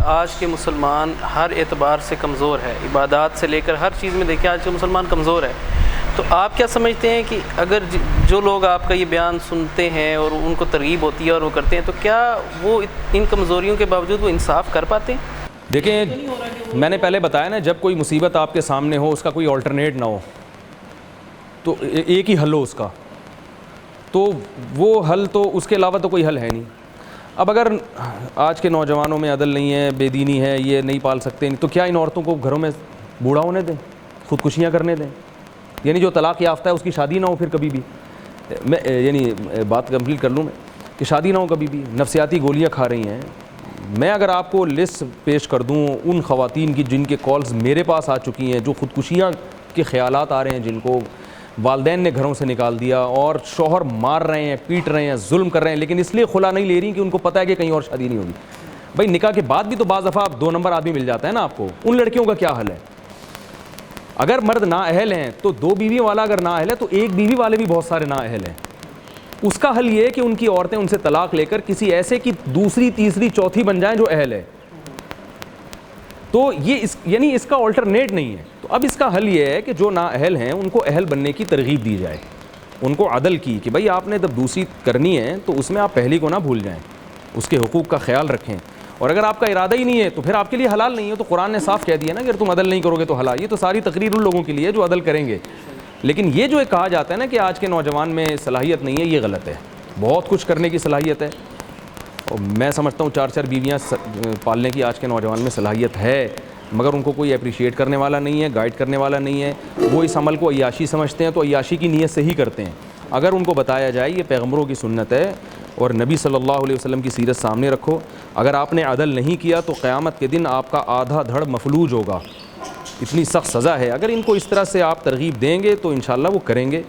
آج کے مسلمان ہر اعتبار سے کمزور ہے، عبادات سے لے کر ہر چیز میں دیکھیں آج کے مسلمان کمزور ہے، تو آپ کیا سمجھتے ہیں کہ اگر جو لوگ آپ کا یہ بیان سنتے ہیں اور ان کو ترغیب ہوتی ہے اور وہ کرتے ہیں، تو کیا وہ ان کمزوریوں کے باوجود وہ انصاف کر پاتے ہیں؟ دیکھیں، میں نے پہلے بتایا نا، جب کوئی مصیبت آپ کے سامنے ہو، اس کا کوئی آلٹرنیٹ نہ ہو، تو ایک ہی حل ہو اس کا، تو وہ حل تو اس کے علاوہ تو کوئی حل ہے نہیں۔ اب اگر آج کے نوجوانوں میں عدل نہیں ہے، بے دینی ہے، یہ نہیں پال سکتے، تو کیا ان عورتوں کو گھروں میں بوڑھا ہونے دیں، خودکشیاں کرنے دیں؟ یعنی جو طلاق یافتہ ہے اس کی شادی نہ ہو پھر کبھی بھی، میں یعنی بات کمپلیٹ کر لوں میں، کہ شادی نہ ہو کبھی بھی، نفسیاتی گولیاں کھا رہی ہیں۔ میں اگر آپ کو لسٹ پیش کر دوں ان خواتین کی جن کے کالز میرے پاس آ چکی ہیں، جو خودکشیاں کے خیالات آ رہے ہیں، جن کو والدین نے گھروں سے نکال دیا اور شوہر مار رہے ہیں، پیٹ رہے ہیں، ظلم کر رہے ہیں، لیکن اس لیے خلا نہیں لے رہی کہ ان کو پتہ ہے کہ کہیں اور شادی نہیں ہوگی۔ بھائی نکاح کے بعد بھی تو بعض دفعہ 2 نمبر آدمی مل جاتا ہے نا آپ کو۔ ان لڑکیوں کا کیا حل ہے؟ اگر مرد نااہل ہیں تو 2 بیوی والا اگر نااہل ہے تو 1 بیوی والے بھی بہت سارے نااہل ہیں۔ اس کا حل یہ ہے کہ ان کی عورتیں ان سے طلاق لے کر کسی ایسے کی دوسری، تیسری، چوتھی بن جائیں جو اہل ہے، تو یہ یعنی اس کا آلٹرنیٹ نہیں ہے۔ تو اب اس کا حل یہ ہے کہ جو نااہل ہیں ان کو اہل بننے کی ترغیب دی جائے، ان کو عدل کی کہ بھائی آپ نے جب دوسری کرنی ہے تو اس میں آپ پہلی کو نہ بھول جائیں، اس کے حقوق کا خیال رکھیں، اور اگر آپ کا ارادہ ہی نہیں ہے تو پھر آپ کے لیے حلال نہیں ہے۔ تو قرآن نے صاف کہہ دیا نا کہ اگر تم عدل نہیں کرو گے تو حلال۔ یہ تو ساری تقریر ان لوگوں کے لیے جو عدل کریں گے، لیکن یہ جو کہا جاتا ہے نا کہ آج کے نوجوان میں صلاحیت نہیں ہے، یہ غلط ہے۔ بہت کچھ کرنے کی صلاحیت ہے، اور میں سمجھتا ہوں 4 بیویاں پالنے کی آج کے نوجوان میں صلاحیت ہے، مگر ان کو کوئی اپریشیٹ کرنے والا نہیں ہے، گائیڈ کرنے والا نہیں ہے۔ وہ اس عمل کو عیاشی سمجھتے ہیں، تو عیاشی کی نیت سے ہی کرتے ہیں۔ اگر ان کو بتایا جائے یہ پیغمبروں کی سنت ہے اور نبی صلی اللہ علیہ وسلم کی سیرت سامنے رکھو، اگر آپ نے عدل نہیں کیا تو قیامت کے دن آپ کا آدھا دھڑ مفلوج ہوگا، اتنی سخت سزا ہے۔ اگر ان کو اس طرح سے آپ ترغیب دیں گے تو انشاءاللہ وہ کریں گے۔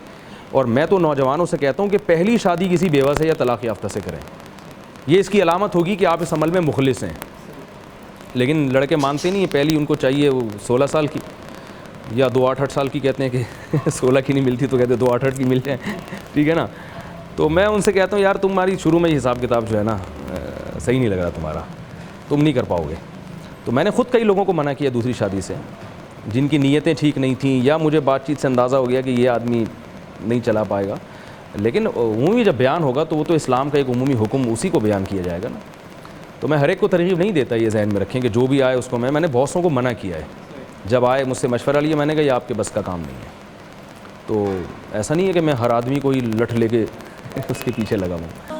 اور میں تو نوجوانوں سے کہتا ہوں کہ پہلی شادی کسی بیوہ سے یا طلاق یافتہ سے کریں، یہ اس کی علامت ہوگی کہ آپ اس عمل میں مخلص ہیں۔ لیکن لڑکے مانتے نہیں ہیں، پہلی ان کو چاہیے وہ 16 سال کی یا 2 8 سال کی، کہتے ہیں کہ 16 کی نہیں ملتی تو کہتے ہیں 2 8 کی مل جائیں، ٹھیک ہے نا۔ تو میں ان سے کہتا ہوں یار تمہاری شروع میں حساب کتاب جو ہے نا صحیح نہیں لگ رہا تمہارا، تم نہیں کر پاؤ گے۔ تو میں نے خود کئی لوگوں کو منع کیا دوسری شادی سے، جن کی نیتیں ٹھیک نہیں تھیں، یا مجھے بات چیت سے اندازہ ہو گیا کہ یہ آدمی نہیں چلا پائے گا۔ لیکن عمومی جب بیان ہوگا تو وہ تو اسلام کا ایک عمومی حکم، اسی کو بیان کیا جائے گا نا۔ تو میں ہر ایک کو ترغیب نہیں دیتا، یہ ذہن میں رکھیں کہ جو بھی آئے اس کو میں نے بہت سوں کو منع کیا ہے، جب آئے مجھ سے مشورہ لیا، میں نے کہا یہ آپ کے بس کا کام نہیں ہے۔ تو ایسا نہیں ہے کہ میں ہر آدمی کو ہی لٹھ لے کے اس کے پیچھے لگا ہوں۔